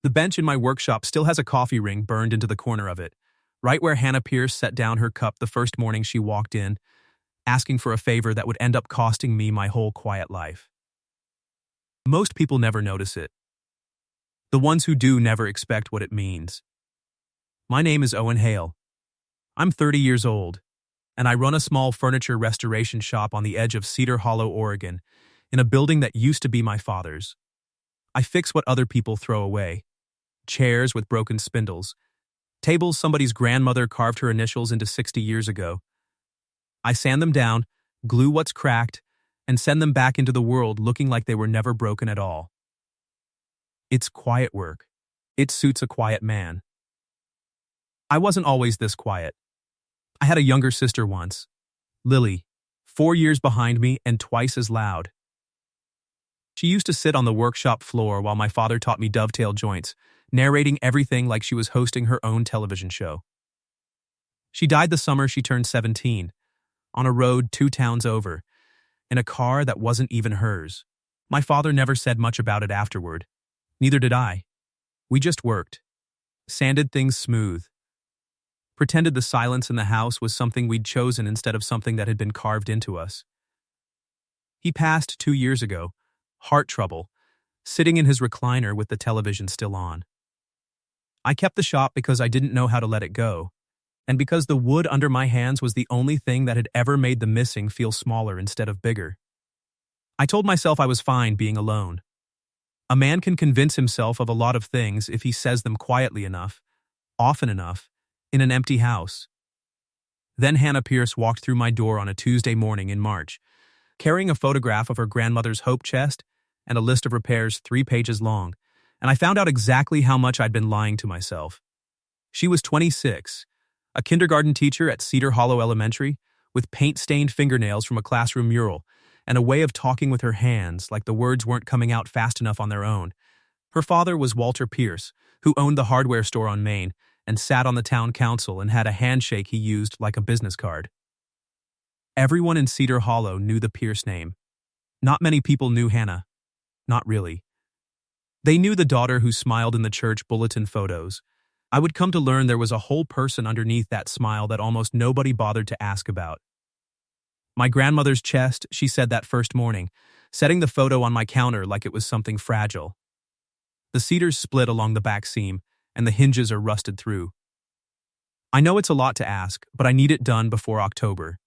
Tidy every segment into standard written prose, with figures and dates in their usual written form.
The bench in my workshop still has a coffee ring burned into the corner of it, right where Hannah Pierce set down her cup the first morning she walked in, asking for a favor that would end up costing me my whole quiet life. Most people never notice it. The ones who do never expect what it means. My name is Owen Hale. I'm 30 years old, and I run a small furniture restoration shop on the edge of Cedar Hollow, Oregon, in a building that used to be my father's. I fix what other people throw away. Chairs with broken spindles. Tables somebody's grandmother carved her initials into 60 years ago. I sand them down, glue what's cracked, and send them back into the world looking like they were never broken at all. It's quiet work. It suits a quiet man. I wasn't always this quiet. I had a younger sister once, Lily, 4 years behind me and twice as loud. She used to sit on the workshop floor while my father taught me dovetail joints, narrating everything like she was hosting her own television show. She died the summer she turned 17, on a road 2 towns over, in a car that wasn't even hers. My father never said much about it afterward. Neither did I. We just worked, sanded things smooth, pretended the silence in the house was something we'd chosen instead of something that had been carved into us. He passed 2 years ago, heart trouble, sitting in his recliner with the television still on. I kept the shop because I didn't know how to let it go, and because the wood under my hands was the only thing that had ever made the missing feel smaller instead of bigger. I told myself I was fine being alone. A man can convince himself of a lot of things if he says them quietly enough, often enough, in an empty house. Then Hannah Pierce walked through my door on a Tuesday morning in March, carrying a photograph of her grandmother's hope chest and a list of repairs 3 pages long, and I found out exactly how much I'd been lying to myself. She was 26, a kindergarten teacher at Cedar Hollow Elementary, with paint-stained fingernails from a classroom mural, and a way of talking with her hands like the words weren't coming out fast enough on their own. Her father was Walter Pierce, who owned the hardware store on Main and sat on the town council and had a handshake he used like a business card. Everyone in Cedar Hollow knew the Pierce name. Not many people knew Hannah. Not really. They knew the daughter who smiled in the church bulletin photos. I would come to learn there was a whole person underneath that smile that almost nobody bothered to ask about. My grandmother's chest, she said that first morning, setting the photo on my counter like it was something fragile. The cedars split along the back seam, and the hinges are rusted through. I know it's a lot to ask, but I need it done before October.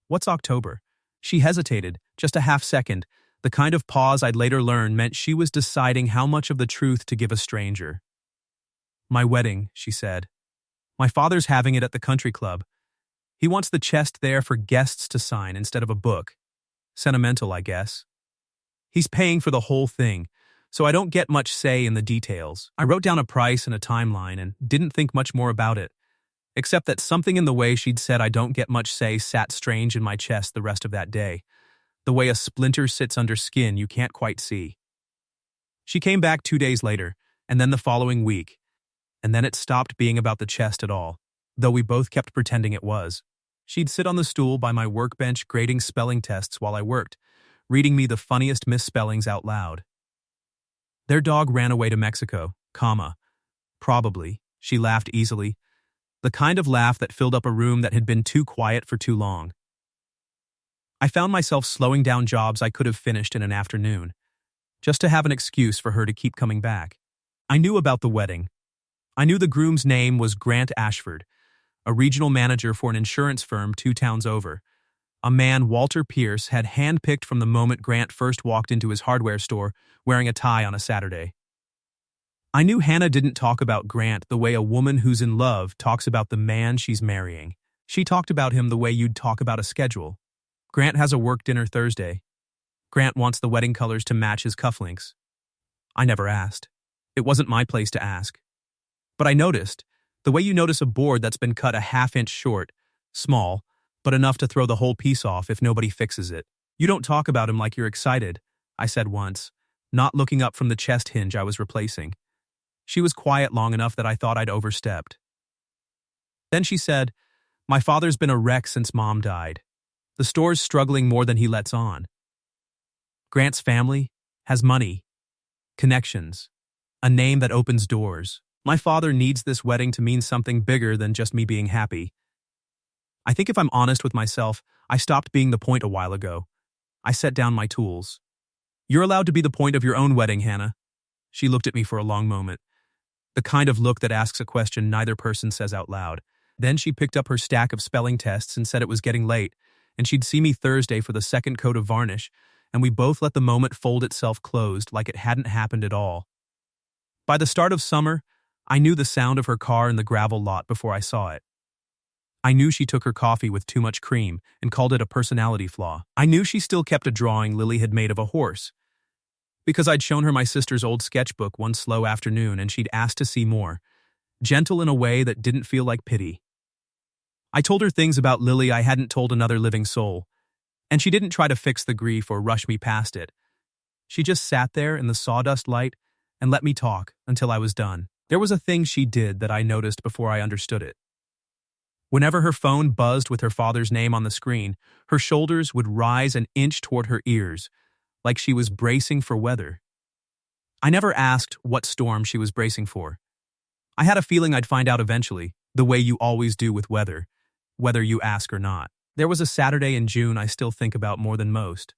What's October? She hesitated, just a half second, the kind of pause I'd later learn meant she was deciding how much of the truth to give a stranger. My wedding, she said. My father's having it at the country club. He wants the chest there for guests to sign instead of a book. Sentimental, I guess. He's paying for the whole thing, so I don't get much say in the details. I wrote down a price and a timeline and didn't think much more about it, except that something in the way she'd said I don't get much say sat strange in my chest the rest of that day, the way a splinter sits under skin you can't quite see. She came back 2 days later, and then the following week, and then it stopped being about the chest at all, though we both kept pretending it was. She'd sit on the stool by my workbench grading spelling tests while I worked, reading me the funniest misspellings out loud. Their dog ran away to Mexico, probably, she laughed easily, the kind of laugh that filled up a room that had been too quiet for too long. I found myself slowing down jobs I could have finished in an afternoon, just to have an excuse for her to keep coming back. I knew about the wedding. I knew the groom's name was Grant Ashford, a regional manager for an insurance firm 2 towns over, a man Walter Pierce had handpicked from the moment Grant first walked into his hardware store wearing a tie on a Saturday. I knew Hannah didn't talk about Grant the way a woman who's in love talks about the man she's marrying. She talked about him the way you'd talk about a schedule. Grant has a work dinner Thursday. Grant wants the wedding colors to match his cufflinks. I never asked. It wasn't my place to ask. But I noticed, the way you notice a board that's been cut a half-inch short, small, but enough to throw the whole piece off if nobody fixes it. You don't talk about him like you're excited, I said once, not looking up from the chest hinge I was replacing. She was quiet long enough that I thought I'd overstepped. Then she said, "My father's been a wreck since Mom died. The store's struggling more than he lets on. Grant's family has money, connections. A name that opens doors. My father needs this wedding to mean something bigger than just me being happy. I think if I'm honest with myself, I stopped being the point a while ago. I set down my tools. You're allowed to be the point of your own wedding, Hannah. She looked at me for a long moment. The kind of look that asks a question neither person says out loud. Then she picked up her stack of spelling tests and said it was getting late, and she'd see me Thursday for the second coat of varnish, and we both let the moment fold itself closed like it hadn't happened at all. By the start of summer, I knew the sound of her car in the gravel lot before I saw it. I knew she took her coffee with too much cream and called it a personality flaw. I knew she still kept a drawing Lily had made of a horse, because I'd shown her my sister's old sketchbook one slow afternoon and she'd asked to see more, gentle in a way that didn't feel like pity. I told her things about Lily I hadn't told another living soul, and she didn't try to fix the grief or rush me past it. She just sat there in the sawdust light and let me talk until I was done. There was a thing she did that I noticed before I understood it. Whenever her phone buzzed with her father's name on the screen, her shoulders would rise an inch toward her ears, like she was bracing for weather. I never asked what storm she was bracing for. I had a feeling I'd find out eventually, the way you always do with weather, whether you ask or not. There was a Saturday in June I still think about more than most.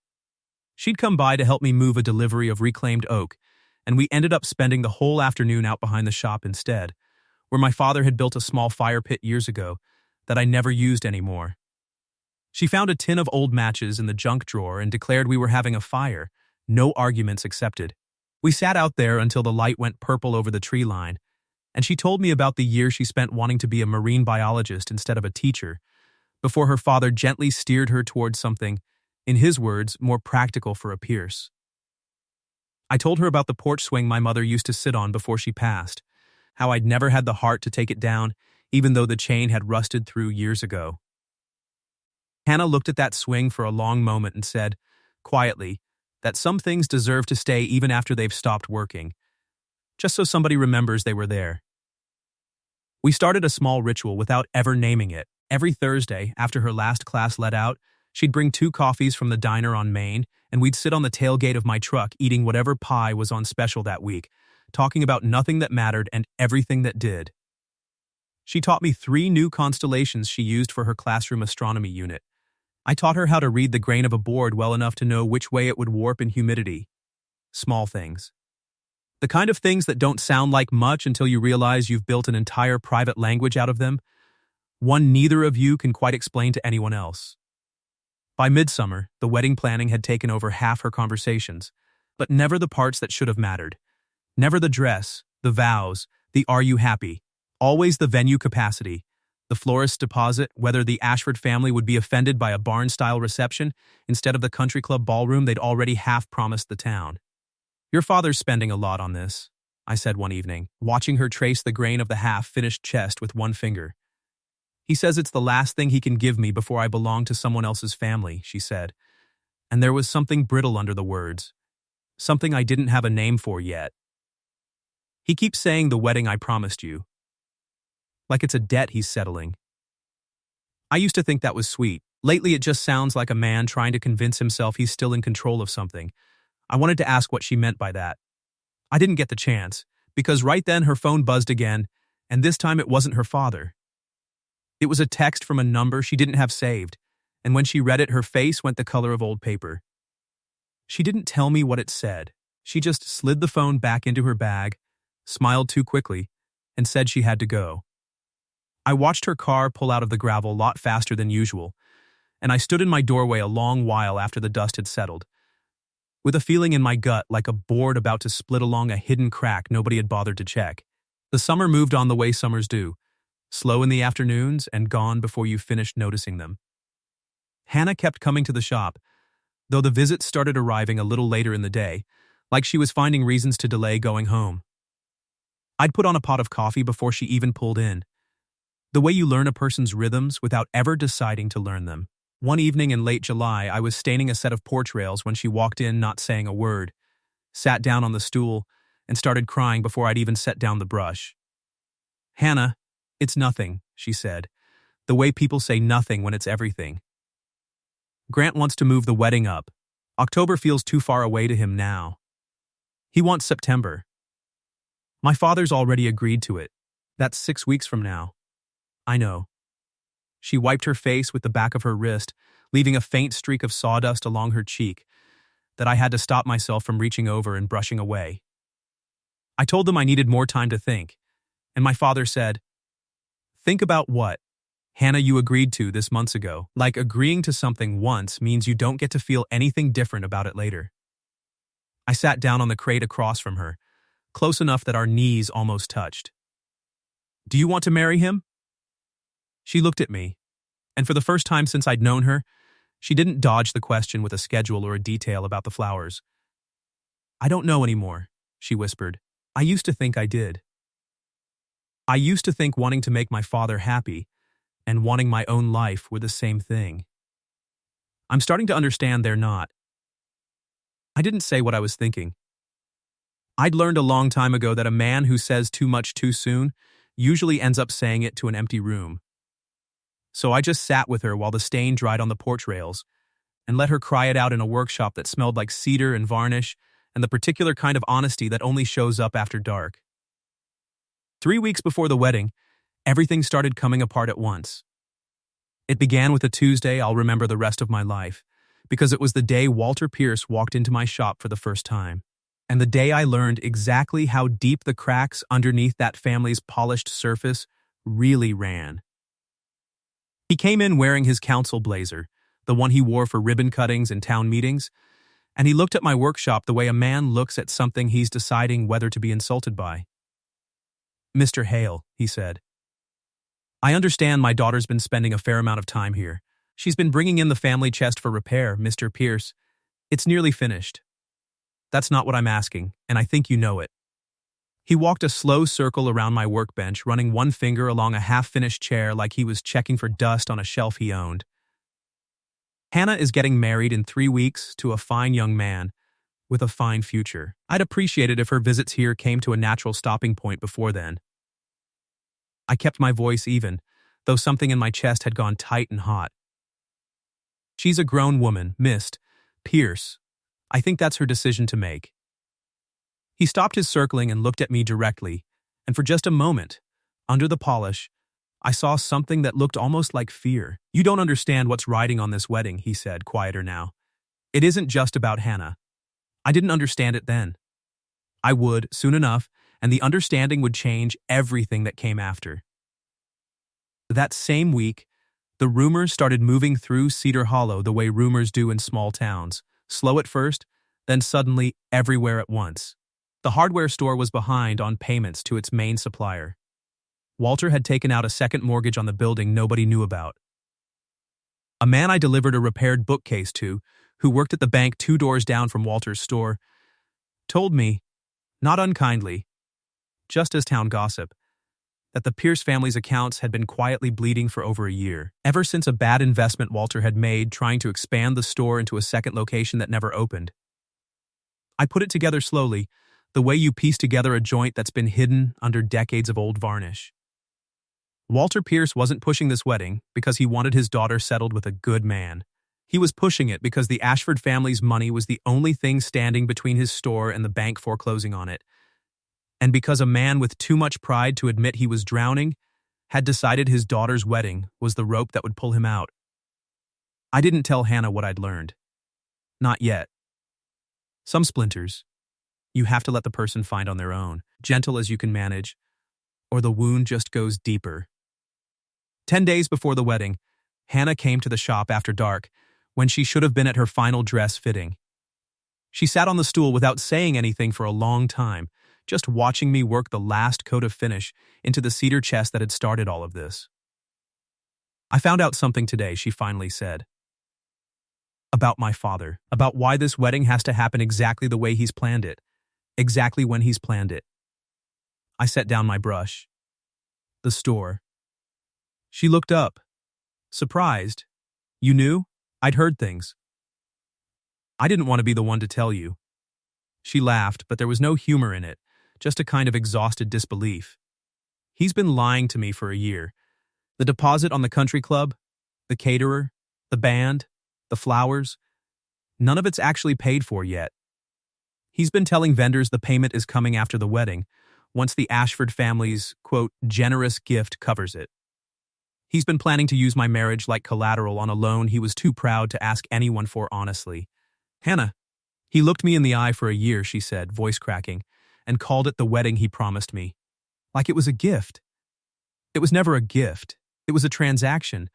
She'd come by to help me move a delivery of reclaimed oak, and we ended up spending the whole afternoon out behind the shop instead, where my father had built a small fire pit years ago that I never used anymore. She found a tin of old matches in the junk drawer and declared we were having a fire, no arguments accepted. We sat out there until the light went purple over the tree line, and she told me about the year she spent wanting to be a marine biologist instead of a teacher, before her father gently steered her towards something, in his words, more practical for a Pierce. I told her about the porch swing my mother used to sit on before she passed, how I'd never had the heart to take it down, even though the chain had rusted through years ago. Hannah looked at that swing for a long moment and said, quietly, that some things deserve to stay even after they've stopped working, just so somebody remembers they were there. We started a small ritual without ever naming it. Every Thursday, after her last class let out, she'd bring 2 coffees from the diner on Main, and we'd sit on the tailgate of my truck eating whatever pie was on special that week, talking about nothing that mattered and everything that did. She taught me 3 new constellations she used for her classroom astronomy unit. I taught her how to read the grain of a board well enough to know which way it would warp in humidity. Small things. The kind of things that don't sound like much until you realize you've built an entire private language out of them, one neither of you can quite explain to anyone else. By midsummer, the wedding planning had taken over half her conversations, but never the parts that should have mattered. Never the dress, the vows, the are you happy. Always the venue capacity, the florist's deposit, whether the Ashford family would be offended by a barn-style reception instead of the country club ballroom they'd already half-promised the town. Your father's spending a lot on this, I said one evening, watching her trace the grain of the half-finished chest with one finger. He says it's the last thing he can give me before I belong to someone else's family, she said, and there was something brittle under the words, something I didn't have a name for yet. He keeps saying the wedding I promised you, like it's a debt he's settling. I used to think that was sweet. Lately it just sounds like a man trying to convince himself he's still in control of something. I wanted to ask what she meant by that. I didn't get the chance, because right then her phone buzzed again, and this time it wasn't her father. It was a text from a number she didn't have saved, and when she read it, her face went the color of old paper. She didn't tell me what it said. She just slid the phone back into her bag, smiled too quickly, and said she had to go. I watched her car pull out of the gravel lot faster than usual, and I stood in my doorway a long while after the dust had settled, with a feeling in my gut like a board about to split along a hidden crack nobody had bothered to check. The summer moved on the way summers do, slow in the afternoons and gone before you finished noticing them. Hannah kept coming to the shop, though the visits started arriving a little later in the day, like she was finding reasons to delay going home. I'd put on a pot of coffee before she even pulled in. The way you learn a person's rhythms without ever deciding to learn them. One evening in late July, I was staining a set of porch rails when she walked in not saying a word, sat down on the stool, and started crying before I'd even set down the brush. Hannah, it's nothing, she said, the way people say nothing when it's everything. Grant wants to move the wedding up. October feels too far away to him now. He wants September. My father's already agreed to it. That's 6 weeks from now. I know. She wiped her face with the back of her wrist, leaving a faint streak of sawdust along her cheek that I had to stop myself from reaching over and brushing away. I told them I needed more time to think, and my father said, "Think about what, Hannah, you agreed to this months ago. Like agreeing to something once means you don't get to feel anything different about it later." I sat down on the crate across from her, close enough that our knees almost touched. "Do you want to marry him?" She looked at me, and for the first time since I'd known her, she didn't dodge the question with a schedule or a detail about the flowers. "I don't know anymore," she whispered. "I used to think I did. I used to think wanting to make my father happy and wanting my own life were the same thing. I'm starting to understand they're not." I didn't say what I was thinking. I'd learned a long time ago that a man who says too much too soon usually ends up saying it to an empty room. So I just sat with her while the stain dried on the porch rails and let her cry it out in a workshop that smelled like cedar and varnish and the particular kind of honesty that only shows up after dark. 3 weeks before the wedding, everything started coming apart at once. It began with a Tuesday I'll remember the rest of my life, because it was the day Walter Pierce walked into my shop for the first time, and the day I learned exactly how deep the cracks underneath that family's polished surface really ran. He came in wearing his council blazer, the one he wore for ribbon cuttings and town meetings, and he looked at my workshop the way a man looks at something he's deciding whether to be insulted by. "Mr. Hale," he said, "I understand my daughter's been spending a fair amount of time here. She's been bringing in the family chest for repair, Mr. Pierce. It's nearly finished. That's not what I'm asking, and I think you know it." He walked a slow circle around my workbench, running one finger along a half-finished chair like he was checking for dust on a shelf he owned. "Hannah is getting married in 3 weeks to a fine young man with a fine future. I'd appreciate it if her visits here came to a natural stopping point before then." I kept my voice even, though something in my chest had gone tight and hot. "She's a grown woman, Miss Pierce. I think that's her decision to make." He stopped his circling and looked at me directly, and for just a moment, under the polish, I saw something that looked almost like fear. "You don't understand what's riding on this wedding," he said, quieter now. "It isn't just about Hannah. I didn't understand it then. I would, soon enough, and the understanding would change everything that came after." That same week, the rumors started moving through Cedar Hollow the way rumors do in small towns, slow at first, then suddenly everywhere at once. The hardware store was behind on payments to its main supplier. Walter had taken out a second mortgage on the building nobody knew about. A man I delivered a repaired bookcase to, who worked at the bank 2 doors down from Walter's store, told me, not unkindly, just as town gossip, that the Pierce family's accounts had been quietly bleeding for over a year, ever since a bad investment Walter had made trying to expand the store into a second location that never opened. I put it together slowly, the way you piece together a joint that's been hidden under decades of old varnish. Walter Pierce wasn't pushing this wedding because he wanted his daughter settled with a good man. He was pushing it because the Ashford family's money was the only thing standing between his store and the bank foreclosing on it, and because a man with too much pride to admit he was drowning had decided his daughter's wedding was the rope that would pull him out. I didn't tell Hannah what I'd learned. Not yet. Some splinters you have to let the person find on their own, gentle as you can manage, or the wound just goes deeper. 10 days before the wedding, Hannah came to the shop after dark, when she should have been at her final dress fitting. She sat on the stool without saying anything for a long time, just watching me work the last coat of finish into the cedar chest that had started all of this. "I found out something today," she finally said. "About my father, about why this wedding has to happen exactly the way he's planned it, exactly when he's planned it." I set down my brush. "The store." She looked up, surprised. "You knew? I'd heard things." "I didn't want to be the one to tell you." She laughed, but there was no humor in it, just a kind of exhausted disbelief. "He's been lying to me for a year. The deposit on the country club, the caterer, the band, the flowers, none of it's actually paid for yet. He's been telling vendors the payment is coming after the wedding, once the Ashford family's, quote, generous gift covers it. He's been planning to use my marriage like collateral on a loan he was too proud to ask anyone for honestly. Hannah, he looked me in the eye for a year, she said, voice cracking, and called it the wedding he promised me. Like it was a gift. It was never a gift. It was a transaction,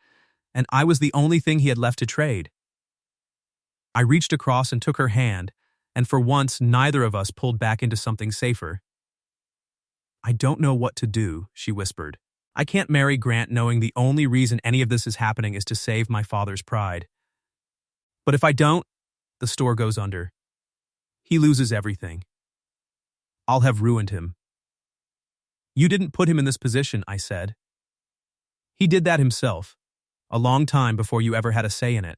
and I was the only thing he had left to trade. I reached across and took her hand, and for once neither of us pulled back into something safer. I don't know what to do, she whispered. I can't marry Grant knowing the only reason any of this is happening is to save my father's pride. But if I don't, the store goes under. He loses everything. I'll have ruined him. You didn't put him in this position, I said. He did that himself, a long time before you ever had a say in it.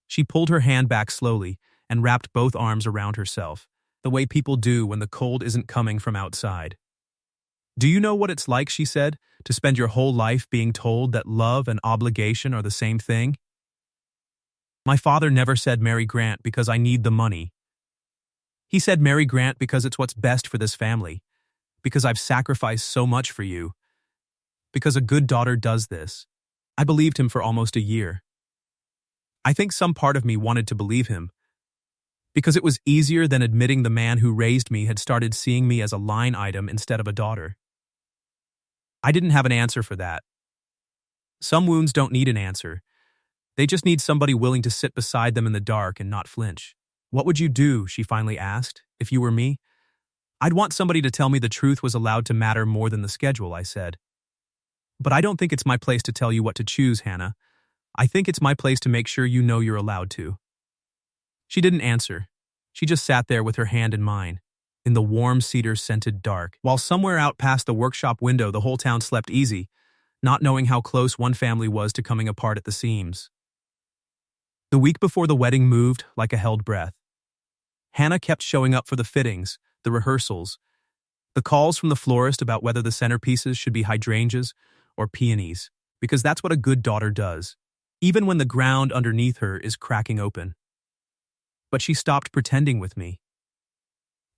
She pulled her hand back slowly and wrapped both arms around herself, the way people do when the cold isn't coming from outside. Do you know what it's like, she said, to spend your whole life being told that love and obligation are the same thing? My father never said marry Grant because I need the money. He said marry Grant because it's what's best for this family, because I've sacrificed so much for you, because a good daughter does this. I believed him for almost a year. I think some part of me wanted to believe him, because it was easier than admitting the man who raised me had started seeing me as a line item instead of a daughter. I didn't have an answer for that. Some wounds don't need an answer. They just need somebody willing to sit beside them in the dark and not flinch. What would you do, she finally asked, if you were me? I'd want somebody to tell me the truth was allowed to matter more than the schedule, I said. But I don't think it's my place to tell you what to choose, Hannah. I think it's my place to make sure you know you're allowed to. She didn't answer. She just sat there with her hand in mine, in the warm cedar-scented dark, while somewhere out past the workshop window the whole town slept easy, not knowing how close one family was to coming apart at the seams. The week before the wedding moved like a held breath. Hannah kept showing up for the fittings, the rehearsals, the calls from the florist about whether the centerpieces should be hydrangeas or peonies, because that's what a good daughter does, even when the ground underneath her is cracking open. But she stopped pretending with me.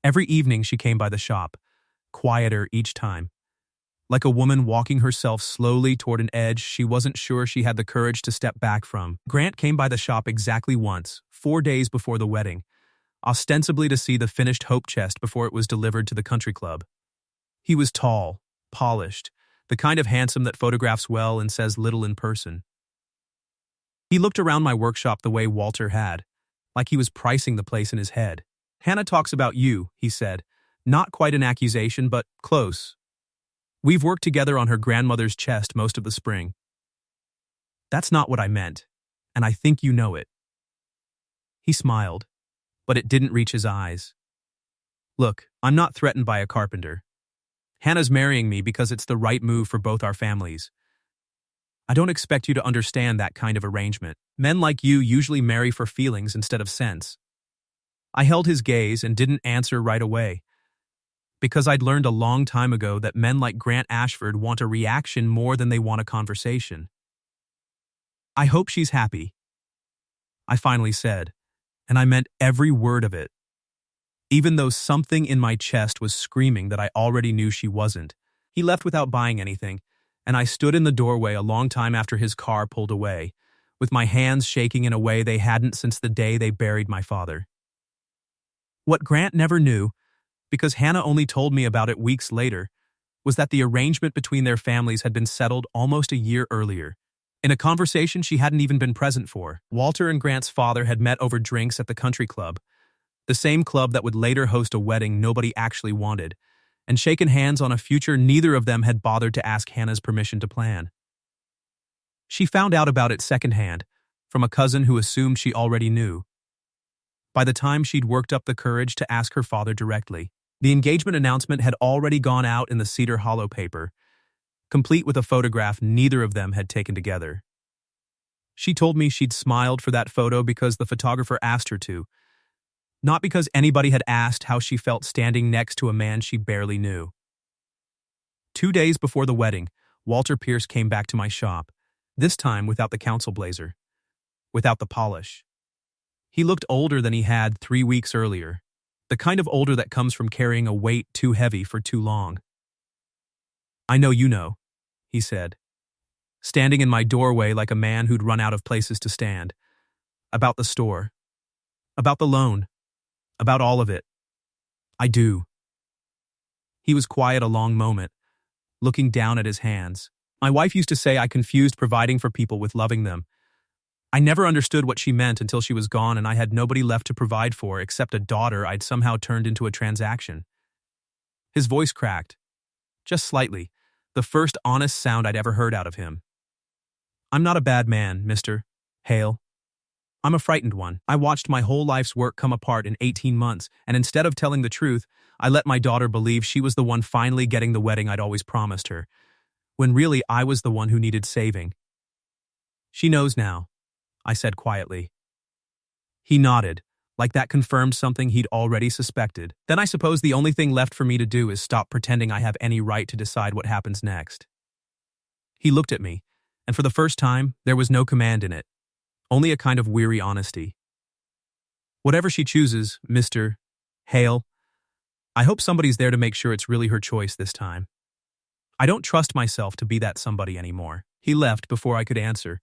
Every evening she came by the shop, quieter each time. Like a woman walking herself slowly toward an edge she wasn't sure she had the courage to step back from. Grant came by the shop exactly once, 4 days before the wedding, ostensibly to see the finished hope chest before it was delivered to the country club. He was tall, polished, the kind of handsome that photographs well and says little in person. He looked around my workshop the way Walter had, like he was pricing the place in his head. Hannah talks about you, he said. Not quite an accusation, but close. We've worked together on her grandmother's chest most of the spring. That's not what I meant, and I think you know it. He smiled, but it didn't reach his eyes. Look, I'm not threatened by a carpenter. Hannah's marrying me because it's the right move for both our families. I don't expect you to understand that kind of arrangement. Men like you usually marry for feelings instead of sense. I held his gaze and didn't answer right away, because I'd learned a long time ago that men like Grant Ashford want a reaction more than they want a conversation. I hope she's happy, I finally said, and I meant every word of it, even though something in my chest was screaming that I already knew she wasn't. He left without buying anything, and I stood in the doorway a long time after his car pulled away, with my hands shaking in a way they hadn't since the day they buried my father. What Grant never knew, because Hannah only told me about it weeks later, was that the arrangement between their families had been settled almost a year earlier, in a conversation she hadn't even been present for. Walter and Grant's father had met over drinks at the country club, the same club that would later host a wedding nobody actually wanted, and shaken hands on a future neither of them had bothered to ask Hannah's permission to plan. She found out about it secondhand, from a cousin who assumed she already knew. By the time she'd worked up the courage to ask her father directly, the engagement announcement had already gone out in the Cedar Hollow paper, complete with a photograph neither of them had taken together. She told me she'd smiled for that photo because the photographer asked her to, not because anybody had asked how she felt standing next to a man she barely knew. 2 days before the wedding, Walter Pierce came back to my shop, this time without the council blazer, without the polish. He looked older than he had 3 weeks earlier, The kind of older that comes from carrying a weight too heavy for too long. I know you know, he said, standing in my doorway like a man who'd run out of places to stand. About the store. About the loan. About all of it. I do. He was quiet a long moment, looking down at his hands. My wife used to say I confused providing for people with loving them. I never understood what she meant until she was gone and I had nobody left to provide for except a daughter I'd somehow turned into a transaction. His voice cracked. Just slightly, the first honest sound I'd ever heard out of him. I'm not a bad man, Mr. Hale. I'm a frightened one. I watched my whole life's work come apart in 18 months, and instead of telling the truth, I let my daughter believe she was the one finally getting the wedding I'd always promised her, when really I was the one who needed saving. She knows now, I said quietly. He nodded, like that confirmed something he'd already suspected. Then I suppose the only thing left for me to do is stop pretending I have any right to decide what happens next. He looked at me, and for the first time, there was no command in it. Only a kind of weary honesty. Whatever she chooses, Mr. Hale, I hope somebody's there to make sure it's really her choice this time. I don't trust myself to be that somebody anymore. He left before I could answer,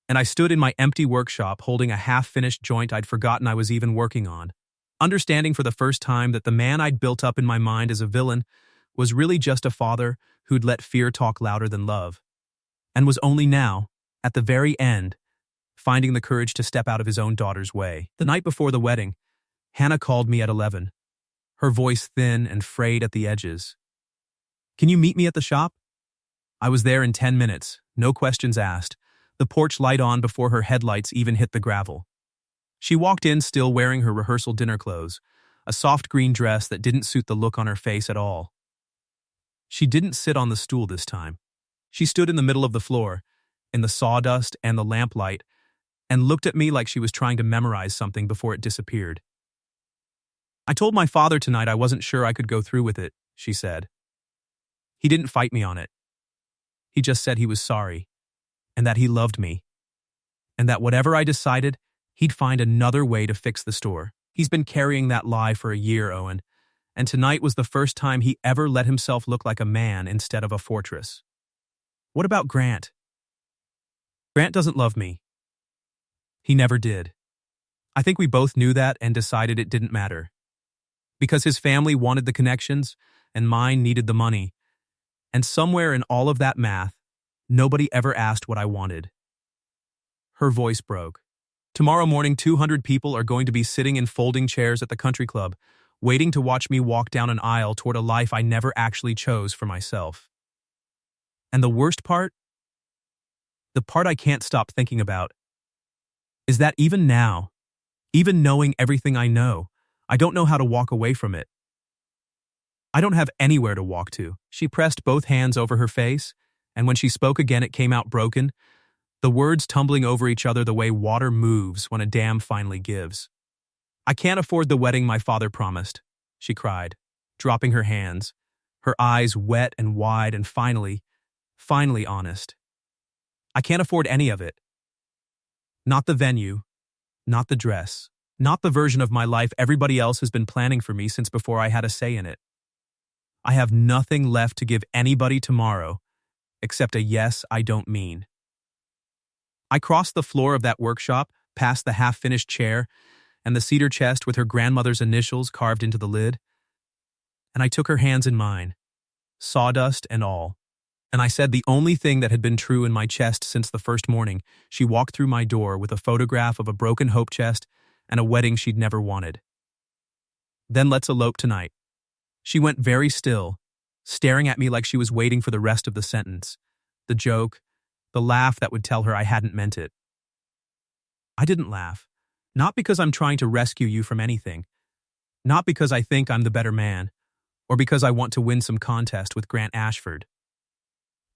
and I stood in my empty workshop holding a half-finished joint I'd forgotten I was even working on, understanding for the first time that the man I'd built up in my mind as a villain was really just a father who'd let fear talk louder than love, and was only now, at the very end, finding the courage to step out of his own daughter's way. The night before the wedding, Hannah called me at 11, her voice thin and frayed at the edges. Can you meet me at the shop? I was there in 10 minutes, no questions asked, the porch light on before her headlights even hit the gravel. She walked in still wearing her rehearsal dinner clothes, a soft green dress that didn't suit the look on her face at all. She didn't sit on the stool this time. She stood in the middle of the floor, in the sawdust and the lamplight, and looked at me like she was trying to memorize something before it disappeared. I told my father tonight I wasn't sure I could go through with it, she said. He didn't fight me on it. He just said he was sorry, and that he loved me, and that whatever I decided, he'd find another way to fix the store. He's been carrying that lie for a year, Owen, and tonight was the first time he ever let himself look like a man instead of a fortress. What about Grant? Grant doesn't love me. He never did. I think we both knew that and decided it didn't matter. Because his family wanted the connections, and mine needed the money. And somewhere in all of that math, nobody ever asked what I wanted. Her voice broke. Tomorrow morning, 200 people are going to be sitting in folding chairs at the country club, waiting to watch me walk down an aisle toward a life I never actually chose for myself. And the worst part? The part I can't stop thinking about, is that even now, even knowing everything I know, I don't know how to walk away from it. I don't have anywhere to walk to. She pressed both hands over her face, and when she spoke again it came out broken, the words tumbling over each other the way water moves when a dam finally gives. I can't afford the wedding my father promised, she cried, dropping her hands, her eyes wet and wide and finally honest. I can't afford any of it. Not the venue, not the dress, not the version of my life everybody else has been planning for me since before I had a say in it. I have nothing left to give anybody tomorrow except a yes I don't mean. I crossed the floor of that workshop, past the half-finished chair and the cedar chest with her grandmother's initials carved into the lid, and I took her hands in mine, sawdust and all. And I said the only thing that had been true in my chest since the first morning. She walked through my door with a photograph of a broken hope chest and a wedding she'd never wanted. Then let's elope tonight. She went very still, staring at me like she was waiting for the rest of the sentence, the joke, the laugh that would tell her I hadn't meant it. I didn't laugh, not because I'm trying to rescue you from anything, not because I think I'm the better man, or because I want to win some contest with Grant Ashford.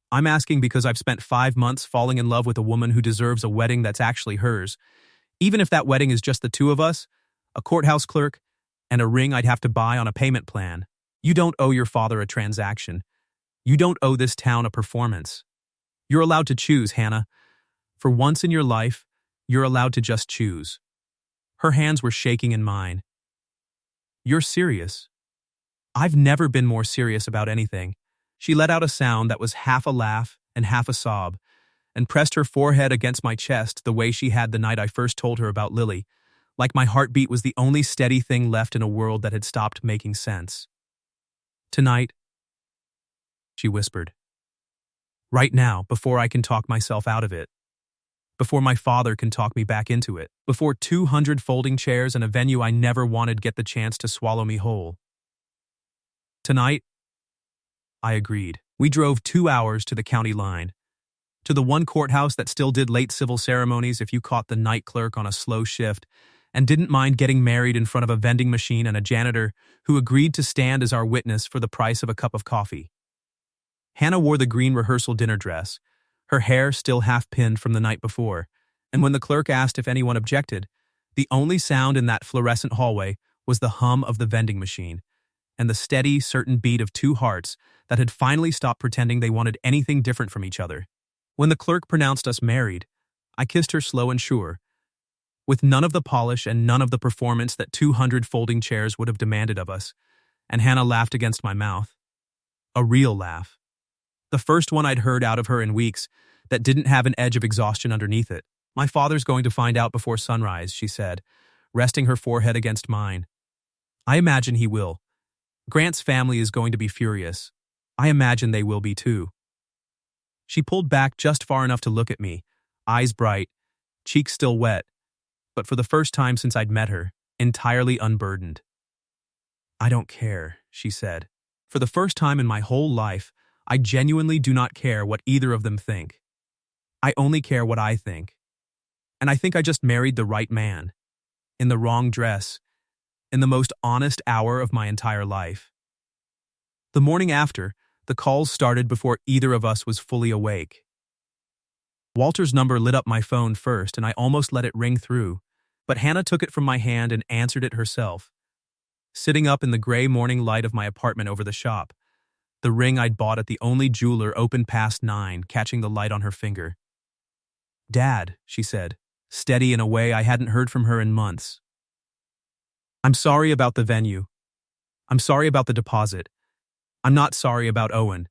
I'm asking because I've spent 5 months falling in love with a woman who deserves a wedding that's actually hers, even if that wedding is just the two of us, a courthouse clerk, and a ring I'd have to buy on a payment plan. You don't owe your father a transaction. You don't owe this town a performance. You're allowed to choose, Hannah. For once in your life, you're allowed to just choose. Her hands were shaking in mine. You're serious? I've never been more serious about anything. She let out a sound that was half a laugh and half a sob, and pressed her forehead against my chest the way she had the night I first told her about Lily, like my heartbeat was the only steady thing left in a world that had stopped making sense. Tonight, she whispered. Right now, before I can talk myself out of it. Before my father can talk me back into it. Before 200 folding chairs and a venue I never wanted get the chance to swallow me whole. Tonight, I agreed. We drove 2 hours to the county line. To the one courthouse that still did late civil ceremonies if you caught the night clerk on a slow shift, and didn't mind getting married in front of a vending machine and a janitor who agreed to stand as our witness for the price of a cup of coffee. Hannah wore the green rehearsal dinner dress, her hair still half-pinned from the night before, and when the clerk asked if anyone objected, the only sound in that fluorescent hallway was the hum of the vending machine, and the steady, certain beat of two hearts that had finally stopped pretending they wanted anything different from each other. When the clerk pronounced us married, I kissed her slow and sure, with none of the polish and none of the performance that 200 folding chairs would have demanded of us, and Hannah laughed against my mouth. A real laugh. The first one I'd heard out of her in weeks that didn't have an edge of exhaustion underneath it. My father's going to find out before sunrise, she said, resting her forehead against mine. I imagine he will. Grant's family is going to be furious. I imagine they will be too. She pulled back just far enough to look at me, eyes bright, cheeks still wet, but for the first time since I'd met her, entirely unburdened. I don't care, she said. For the first time in my whole life, I genuinely do not care what either of them think. I only care what I think. And I think I just married the right man. In the wrong dress. In the most honest hour of my entire life. The morning after, the calls started before either of us was fully awake. Walter's number lit up my phone first, and I almost let it ring through, but Hannah took it from my hand and answered it herself. Sitting up in the gray morning light of my apartment over the shop, the ring I'd bought at the only jeweler open past 9, catching the light on her finger. Dad, she said, steady in a way I hadn't heard from her in months. I'm sorry about the venue. I'm sorry about the deposit. I'm not sorry about Owen.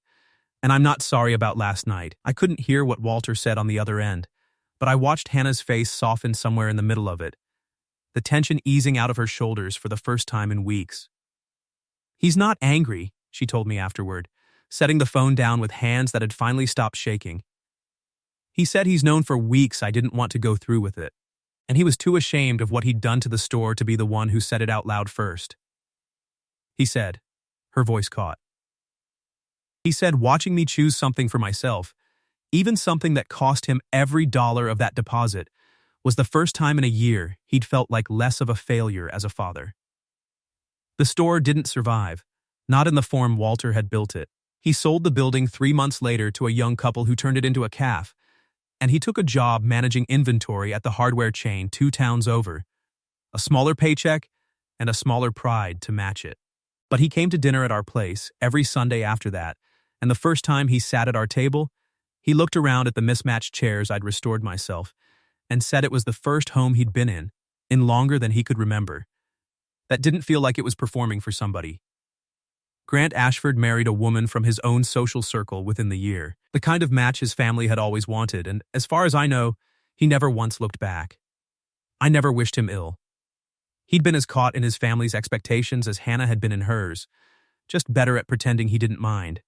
And I'm not sorry about last night. I couldn't hear what Walter said on the other end, but I watched Hannah's face soften somewhere in the middle of it, the tension easing out of her shoulders for the first time in weeks. He's not angry, she told me afterward, setting the phone down with hands that had finally stopped shaking. He said he's known for weeks I didn't want to go through with it, and he was too ashamed of what he'd done to the store to be the one who said it out loud first. He said, her voice caught. He said watching me choose something for myself, even something that cost him every dollar of that deposit, was the first time in a year he'd felt like less of a failure as a father. The store didn't survive, not in the form Walter had built it. He sold the building 3 months later to a young couple who turned it into a cafe, and he took a job managing inventory at the hardware chain 2 towns over, a smaller paycheck and a smaller pride to match it. But he came to dinner at our place every Sunday after that, and the first time he sat at our table, he looked around at the mismatched chairs I'd restored myself and said it was the first home he'd been in longer than he could remember. That didn't feel like it was performing for somebody. Grant Ashford married a woman from his own social circle within the year, the kind of match his family had always wanted, and as far as I know, he never once looked back. I never wished him ill. He'd been as caught in his family's expectations as Hannah had been in hers, just better at pretending he didn't mind.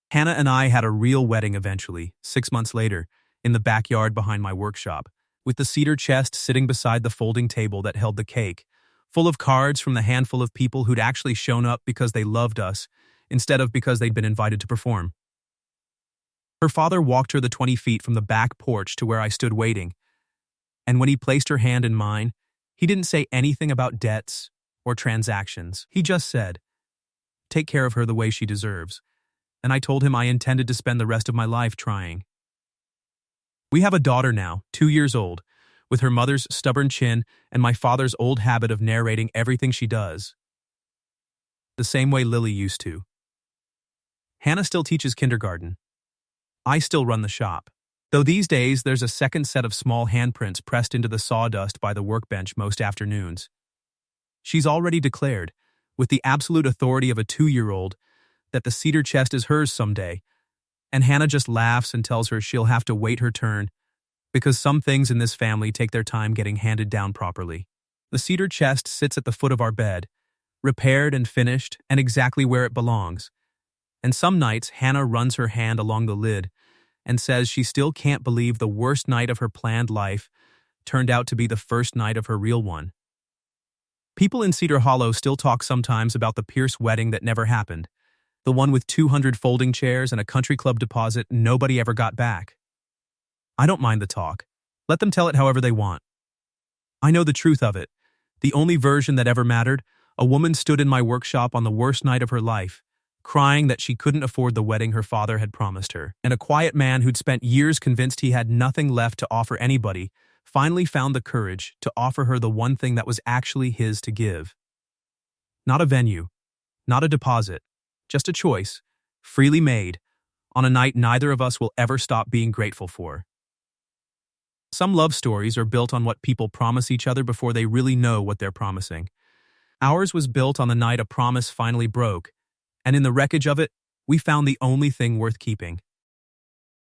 Hannah and I had a real wedding eventually, 6 months later, in the backyard behind my workshop, with the cedar chest sitting beside the folding table that held the cake, full of cards from the handful of people who'd actually shown up because they loved us, instead of because they'd been invited to perform. Her father walked her the 20 feet from the back porch to where I stood waiting, and when he placed her hand in mine, he didn't say anything about debts or transactions. He just said, "Take care of her the way she deserves," and I told him I intended to spend the rest of my life trying. We have a daughter now, 2 years old, with her mother's stubborn chin and my father's old habit of narrating everything she does, the same way Lily used to. Hannah still teaches kindergarten. I still run the shop, though these days there's a second set of small handprints pressed into the sawdust by the workbench most afternoons. She's already declared, with the absolute authority of a 2-year-old, that the cedar chest is hers someday, and Hannah just laughs and tells her she'll have to wait her turn because some things in this family take their time getting handed down properly. The cedar chest sits at the foot of our bed, repaired and finished and exactly where it belongs. And some nights Hannah runs her hand along the lid and says she still can't believe the worst night of her planned life turned out to be the first night of her real one. People in Cedar Hollow still talk sometimes about the Pierce wedding that never happened, the one with 200 folding chairs and a country club deposit nobody ever got back. I don't mind the talk. Let them tell it however they want. I know the truth of it. The only version that ever mattered, a woman stood in my workshop on the worst night of her life, crying that she couldn't afford the wedding her father had promised her, and a quiet man who'd spent years convinced he had nothing left to offer anybody finally found the courage to offer her the one thing that was actually his to give. Not a venue, not a deposit, just a choice, freely made, on a night neither of us will ever stop being grateful for. Some love stories are built on what people promise each other before they really know what they're promising. Ours was built on the night a promise finally broke, and in the wreckage of it, we found the only thing worth keeping.